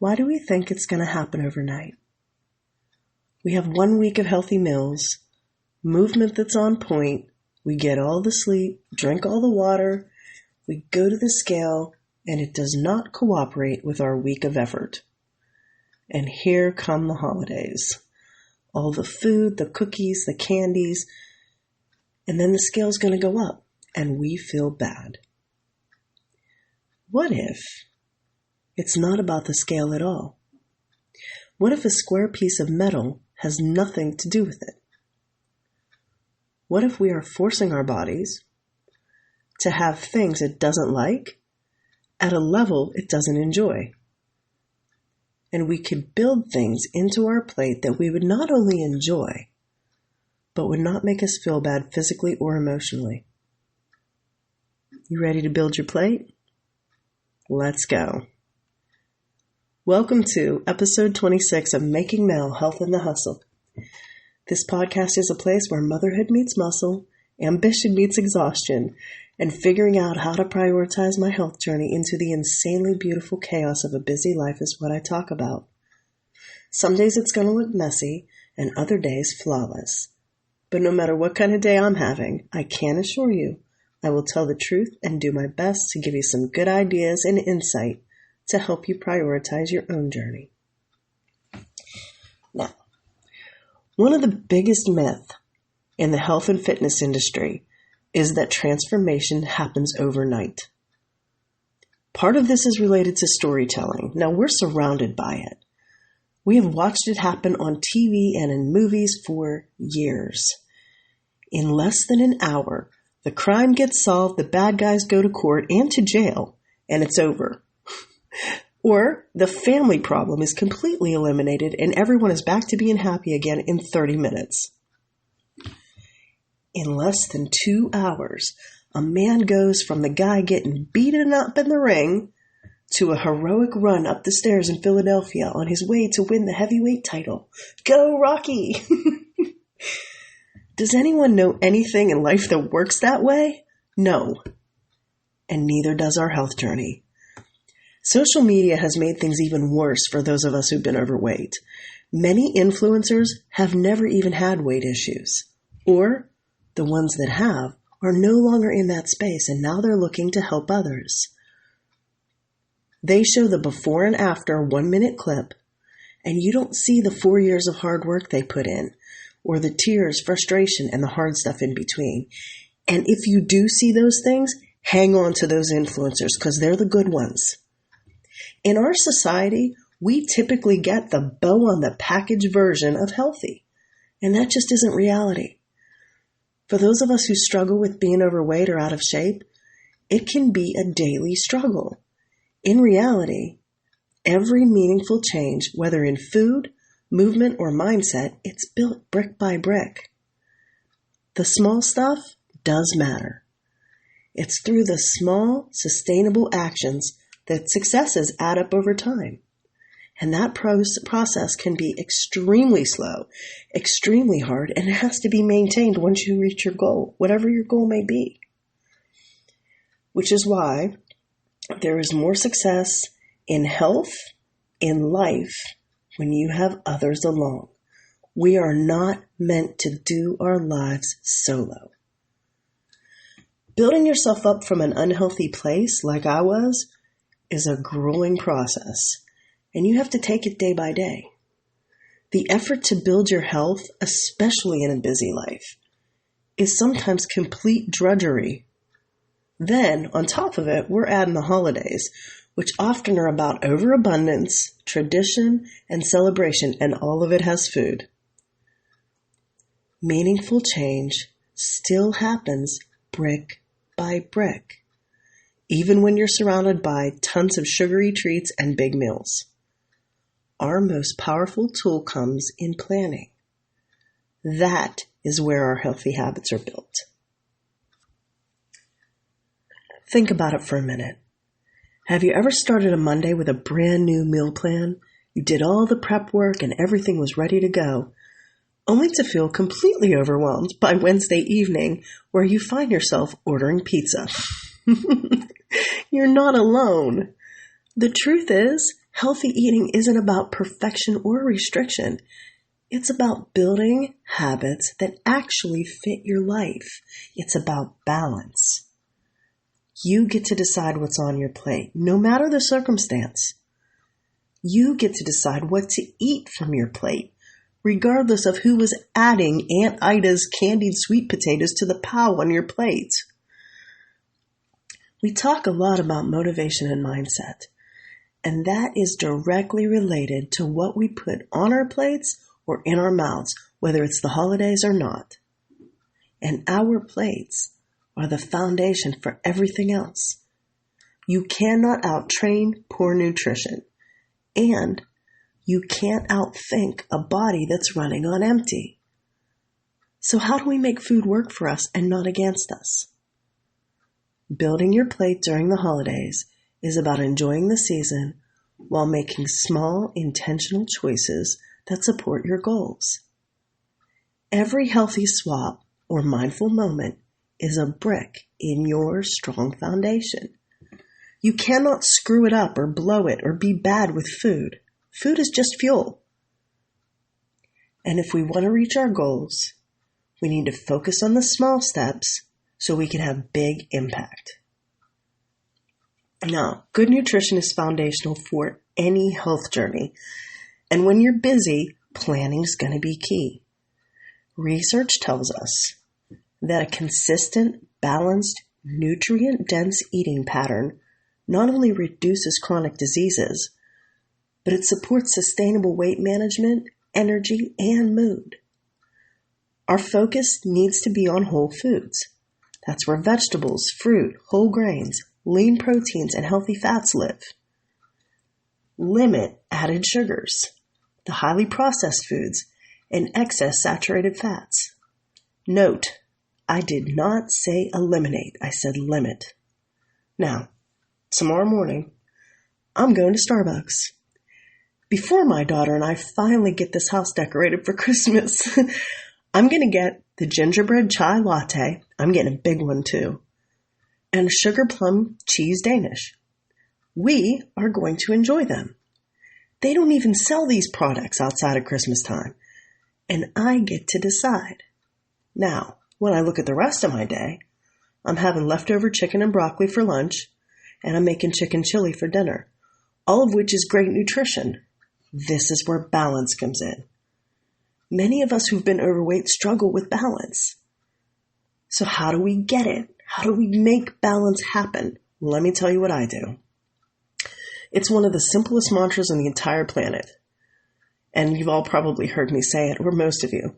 Why do we think it's going to happen overnight? We have 1 week of healthy meals, movement that's on point, we get all the sleep, drink all the water, we go to the scale, and it does not cooperate with our week of effort. And here come the holidays. All the food, the cookies, the candies, and then the scale's going to go up, and we feel bad. What if it's not about the scale at all? What if a square piece of metal has nothing to do with it? What if we are forcing our bodies to have things it doesn't like at a level it doesn't enjoy? And we could build things into our plate that we would not only enjoy, but would not make us feel bad physically or emotionally. You ready to build your plate? Let's go. Welcome to episode 26 of Making Mel Health in the Hustle. This podcast is a place where motherhood meets muscle, ambition meets exhaustion, and figuring out how to prioritize my health journey into the insanely beautiful chaos of a busy life is what I talk about. Some days it's going to look messy, and other days flawless. But no matter what kind of day I'm having, I can assure you, I will tell the truth and do my best to give you some good ideas and insight to help you prioritize your own journey. Now, one of the biggest myths in the health and fitness industry is that transformation happens overnight. Part of this is related to storytelling. Now, we're surrounded by it. We have watched it happen on TV and in movies for years. In less than an hour, the crime gets solved, the bad guys go to court and to jail, and it's over. Or the family problem is completely eliminated and everyone is back to being happy again in 30 minutes. In less than 2 hours, a man goes from the guy getting beaten up in the ring to a heroic run up the stairs in Philadelphia on his way to win the heavyweight title. Go, Rocky! Does anyone know anything in life that works that way? No. And neither does our health journey. Social media has made things even worse for those of us who've been overweight. Many influencers have never even had weight issues. Or the ones that have are no longer in that space and now they're looking to help others. They show the before and after 1-minute clip, and you don't see the 4 years of hard work they put in, or the tears, frustration, and the hard stuff in between. And if you do see those things, hang on to those influencers because they're the good ones. In our society, we typically get the bow on the package version of healthy, and that just isn't reality. For those of us who struggle with being overweight or out of shape, it can be a daily struggle. In reality, every meaningful change, whether in food, movement, or mindset, it's built brick by brick. The small stuff does matter. It's through the small, sustainable actions that successes add up over time. And that process can be extremely slow, extremely hard, and it has to be maintained once you reach your goal, whatever your goal may be. Which is why there is more success in health, in life, when you have others along. We are not meant to do our lives solo. Building yourself up from an unhealthy place, like I was, is a grueling process. And you have to take it day by day. The effort to build your health, especially in a busy life, is sometimes complete drudgery. Then, on top of it, we're adding the holidays, which often are about overabundance, tradition, and celebration, and all of it has food. Meaningful change still happens brick by brick, even when you're surrounded by tons of sugary treats and big meals. Our most powerful tool comes in planning. That is where our healthy habits are built. Think about it for a minute. Have you ever started a Monday with a brand new meal plan? You did all the prep work and everything was ready to go, only to feel completely overwhelmed by Wednesday evening where you find yourself ordering pizza. You're not alone. The truth is, Healthy eating isn't about perfection or restriction. It's about building habits that actually fit your life. It's about balance. You get to decide what's on your plate, no matter the circumstance. You get to decide what to eat from your plate, regardless of who was adding Aunt Ida's candied sweet potatoes to the pile on your plate. We talk a lot about motivation and mindset, and that is directly related to what we put on our plates or in our mouths, whether it's the holidays or not. And our plates are the foundation for everything else. You cannot out-train poor nutrition, and you can't outthink a body that's running on empty. So how do we make food work for us and not against us? Building your plate during the holidays is about enjoying the season while making small, intentional choices that support your goals. Every healthy swap or mindful moment is a brick in your strong foundation. You cannot screw it up or blow it or be bad with food. Food is just fuel. And if we want to reach our goals, we need to focus on the small steps so we can have big impact. Now, good nutrition is foundational for any health journey. And when you're busy, planning is going to be key. Research tells us that a consistent, balanced, nutrient-dense eating pattern not only reduces chronic diseases, but it supports sustainable weight management, energy, and mood. Our focus needs to be on whole foods. That's where vegetables, fruit, whole grains, lean proteins, and healthy fats live. Limit added sugars, the highly processed foods, and excess saturated fats. Note, I did not say eliminate, I said limit. Now, tomorrow morning, I'm going to Starbucks. Before my daughter and I finally get this house decorated for Christmas, I'm going to get the gingerbread chai latte. I'm getting a big one too. And a sugar plum cheese Danish. We are going to enjoy them. They don't even sell these products outside of Christmas time. And I get to decide. Now, when I look at the rest of my day, I'm having leftover chicken and broccoli for lunch, and I'm making chicken chili for dinner, all of which is great nutrition. This is where balance comes in. Many of us who've been overweight struggle with balance. So how do we get it? How do we make balance happen? Let me tell you what I do. It's one of the simplest mantras on the entire planet. And you've all probably heard me say it, or most of you.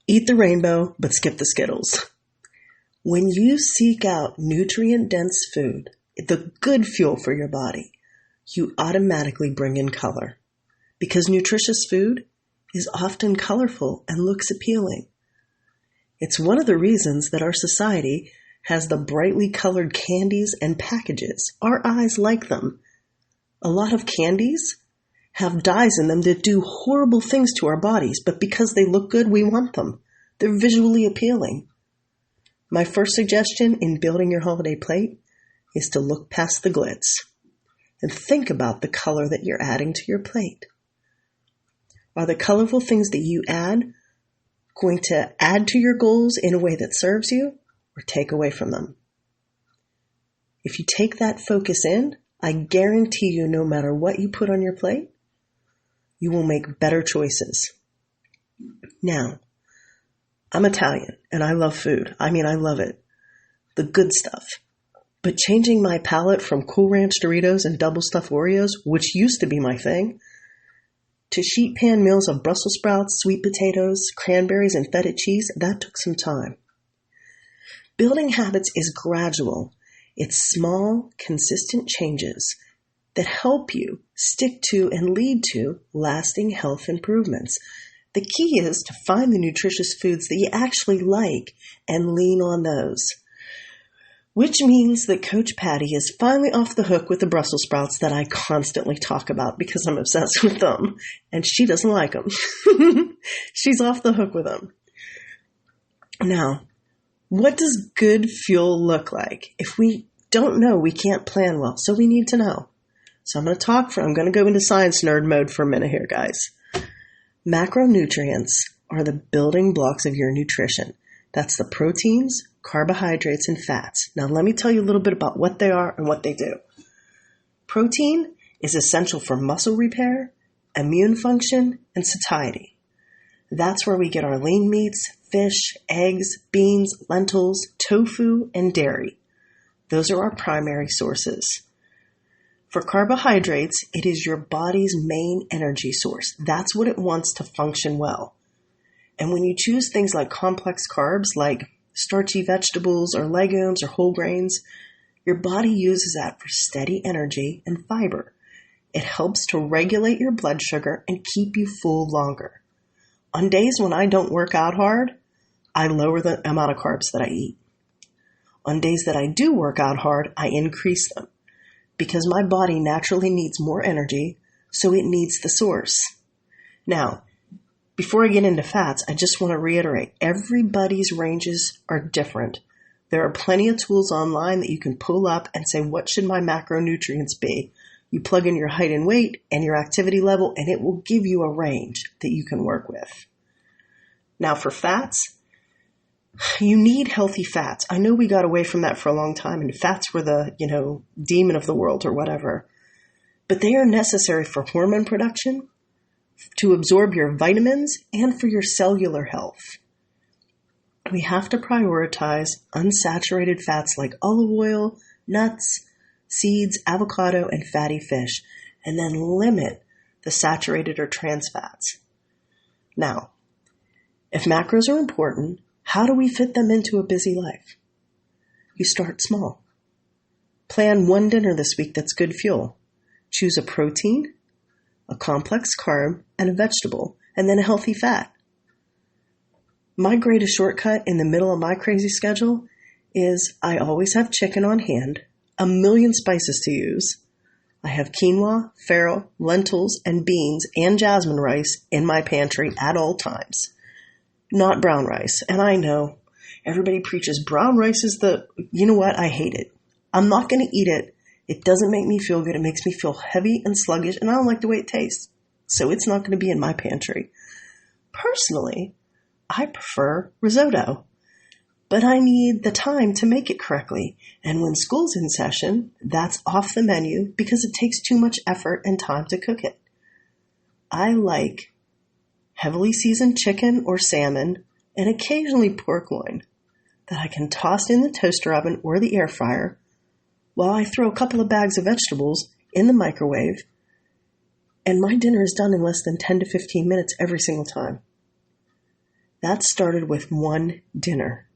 Eat the rainbow, but skip the Skittles. When you seek out nutrient-dense food, the good fuel for your body, you automatically bring in color. Because nutritious food is often colorful and looks appealing. It's one of the reasons that our society has the brightly colored candies and packages. Our eyes like them. A lot of candies have dyes in them that do horrible things to our bodies, but because they look good, we want them. They're visually appealing. My first suggestion in building your holiday plate is to look past the glitz and think about the color that you're adding to your plate. Are the colorful things that you add going to add to your goals in a way that serves you or take away from them? If you take that focus in, I guarantee you no matter what you put on your plate, you will make better choices. Now, I'm Italian and I love food. I love it. The good stuff. But changing my palate from Cool Ranch Doritos and double stuffed Oreos, which used to be my thing, to sheet pan meals of Brussels sprouts, sweet potatoes, cranberries, and feta cheese, that took some time. Building habits is gradual. It's small, consistent changes that help you stick to and lead to lasting health improvements. The key is to find the nutritious foods that you actually like and lean on those. Which means that Coach Patty is finally off the hook with the Brussels sprouts that I constantly talk about because I'm obsessed with them. And she doesn't like them. She's off the hook with them. Now, what does good fuel look like? If we don't know, we can't plan well. So we need to know. So I'm going to go into science nerd mode for a minute here, guys. Macronutrients are the building blocks of your nutrition. That's the proteins, carbohydrates, and fats. Now, let me tell you a little bit about what they are and what they do. Protein is essential for muscle repair, immune function, and satiety. That's where we get our lean meats, fish, eggs, beans, lentils, tofu, and dairy. Those are our primary sources. For carbohydrates, it is your body's main energy source. That's what it wants to function well. And when you choose things like complex carbs, like starchy vegetables or legumes or whole grains, your body uses that for steady energy and fiber. It helps to regulate your blood sugar and keep you full longer. On days when I don't work out hard, I lower the amount of carbs that I eat. On days that I do work out hard, I increase them because my body naturally needs more energy, so it needs the source. Now, before I get into fats, I just want to reiterate, everybody's ranges are different. There are plenty of tools online that you can pull up and say, what should my macronutrients be? You plug in your height and weight and your activity level, and it will give you a range that you can work with. Now for fats, you need healthy fats. I know we got away from that for a long time, and fats were the, demon of the world or whatever. But they are necessary for hormone production, to absorb your vitamins, and for your cellular health. We have to prioritize unsaturated fats like olive oil, nuts, seeds, avocado, and fatty fish, and then limit the saturated or trans fats. Now, if macros are important, how do we fit them into a busy life? You start small. Plan one dinner this week that's good fuel. Choose a protein, a complex carb, and a vegetable, and then a healthy fat. My greatest shortcut in the middle of my crazy schedule is I always have chicken on hand, a million spices to use. I have quinoa, farro, lentils, and beans and jasmine rice in my pantry at all times. Not brown rice. And I know everybody preaches brown rice is you know what? I hate it. I'm not going to eat it. It doesn't make me feel good. It makes me feel heavy and sluggish, and I don't like the way it tastes. So it's not going to be in my pantry. Personally, I prefer risotto, but I need the time to make it correctly. And when school's in session, that's off the menu because it takes too much effort and time to cook it. I like heavily seasoned chicken or salmon and occasionally pork loin that I can toss in the toaster oven or the air fryer while I throw a couple of bags of vegetables in the microwave, and my dinner is done in less than 10 to 15 minutes every single time. That started with one dinner.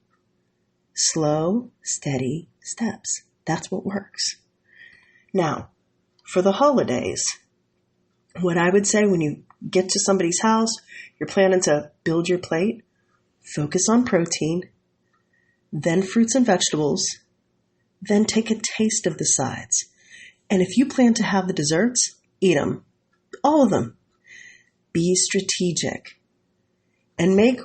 Slow, steady steps. That's what works. Now, for the holidays, what I would say when you get to somebody's house, you're planning to build your plate, focus on protein, then fruits and vegetables, then take a taste of the sides. And if you plan to have the desserts, eat them. All of them. Be strategic. And make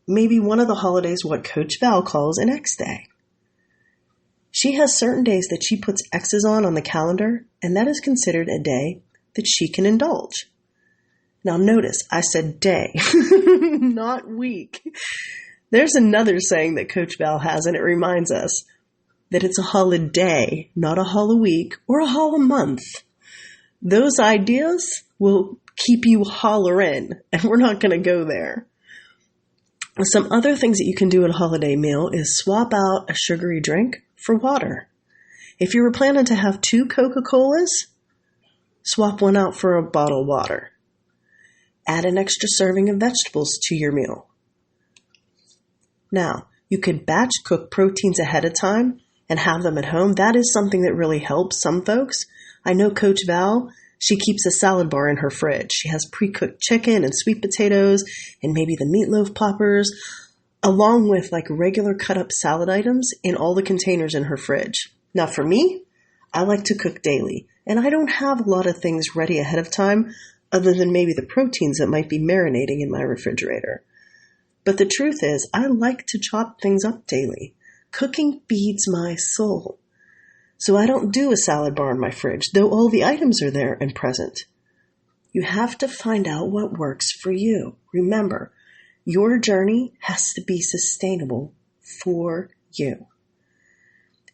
maybe one of the holidays what Coach Val calls an X day. She has certain days that she puts X's on the calendar, and that is considered a day that she can indulge. Now notice, I said day, not week. There's another saying that Coach Val has, and it reminds us that it's a holiday, not a hol-a-week or a hol-a-month. Those ideas will keep you hollering, and we're not going to go there. Some other things that you can do at a holiday meal is swap out a sugary drink for water. If you were planning to have 2 Coca-Colas, swap one out for a bottle of water. Add an extra serving of vegetables to your meal. Now, you could batch cook proteins ahead of time and have them at home. That is something that really helps some folks. I know Coach Val, she keeps a salad bar in her fridge. She has pre-cooked chicken and sweet potatoes and maybe the meatloaf poppers, along with like regular cut up salad items in all the containers in her fridge. Now for me, I like to cook daily, and I don't have a lot of things ready ahead of time other than maybe the proteins that might be marinating in my refrigerator. But the truth is, I like to chop things up daily. Cooking feeds my soul. So I don't do a salad bar in my fridge, though all the items are there and present. You have to find out what works for you. Remember, your journey has to be sustainable for you.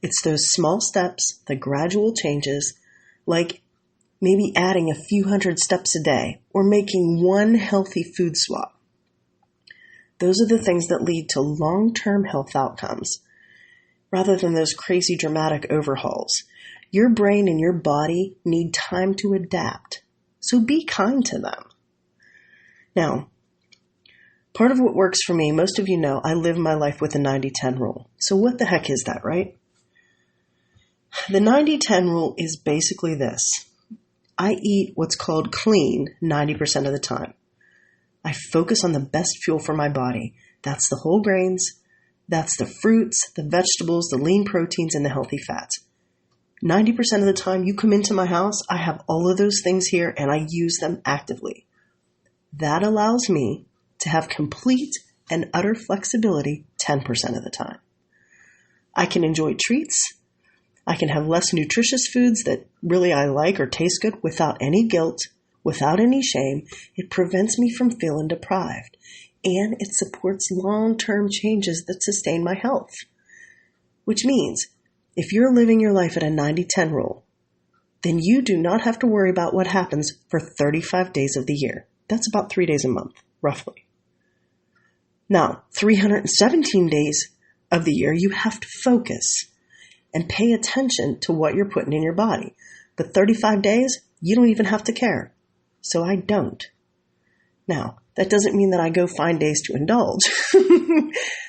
It's those small steps, the gradual changes, like maybe adding a few hundred steps a day or making one healthy food swap. Those are the things that lead to long-term health outcomes, rather than those crazy dramatic overhauls. Your brain and your body need time to adapt, so be kind to them. Now, part of what works for me, most of you know, I live my life with the 90-10 rule. So what the heck is that, right? The 90-10 rule is basically this. I eat what's called clean 90% of the time. I focus on the best fuel for my body. That's the whole grains, that's the fruits, the vegetables, the lean proteins, and the healthy fats. 90% of the time you come into my house, I have all of those things here and I use them actively. That allows me to have complete and utter flexibility 10% of the time. I can enjoy treats. I can have less nutritious foods that really I like or taste good without any guilt, without any shame. It prevents me from feeling deprived, and it supports long-term changes that sustain my health. Which means, if you're living your life at a 90-10 rule, then you do not have to worry about what happens for 35 days of the year. That's about 3 days a month, roughly. Now, 317 days of the year, you have to focus and pay attention to what you're putting in your body. But 35 days, you don't even have to care. So I don't. Now, that doesn't mean that I go find days to indulge.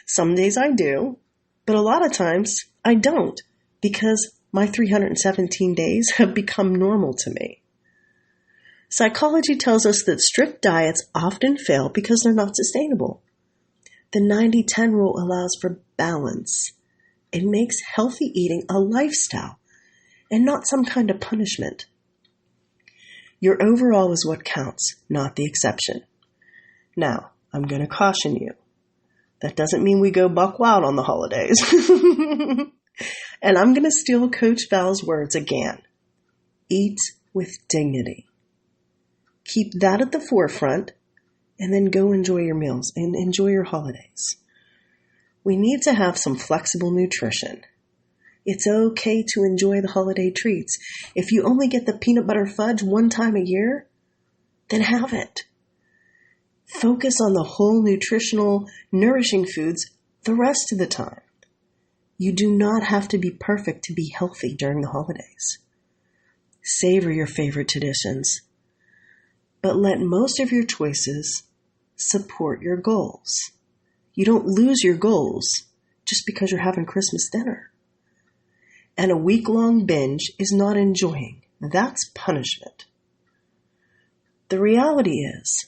Some days I do, but a lot of times I don't, because my 317 days have become normal to me. Psychology tells us that strict diets often fail because they're not sustainable. The 90-10 rule allows for balance. It makes healthy eating a lifestyle and not some kind of punishment. Your overall is what counts, not the exception. Now, I'm going to caution you. That doesn't mean we go buck wild on the holidays. And I'm going to steal Coach Val's words again. Eat with dignity. Keep that at the forefront, and then go enjoy your meals and enjoy your holidays. We need to have some flexible nutrition. It's okay to enjoy the holiday treats. If you only get the peanut butter fudge one time a year, then have it. Focus on the whole nutritional, nourishing foods the rest of the time. You do not have to be perfect to be healthy during the holidays. Savor your favorite traditions, but let most of your choices support your goals. You don't lose your goals just because you're having Christmas dinner. And a week-long binge is not enjoying. That's punishment. The reality is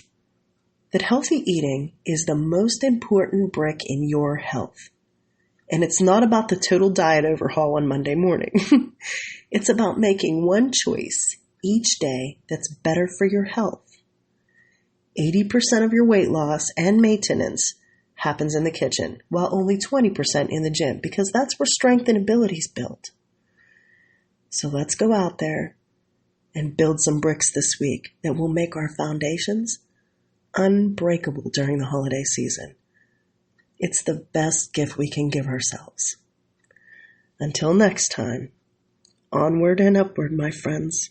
that healthy eating is the most important brick in your health. And it's not about the total diet overhaul on Monday morning. It's about making one choice each day that's better for your health. 80% of your weight loss and maintenance happens in the kitchen, while only 20% in the gym, because that's where strength and ability is built. So let's go out there and build some bricks this week that will make our foundations unbreakable during the holiday season. It's the best gift we can give ourselves. Until next time, onward and upward, my friends.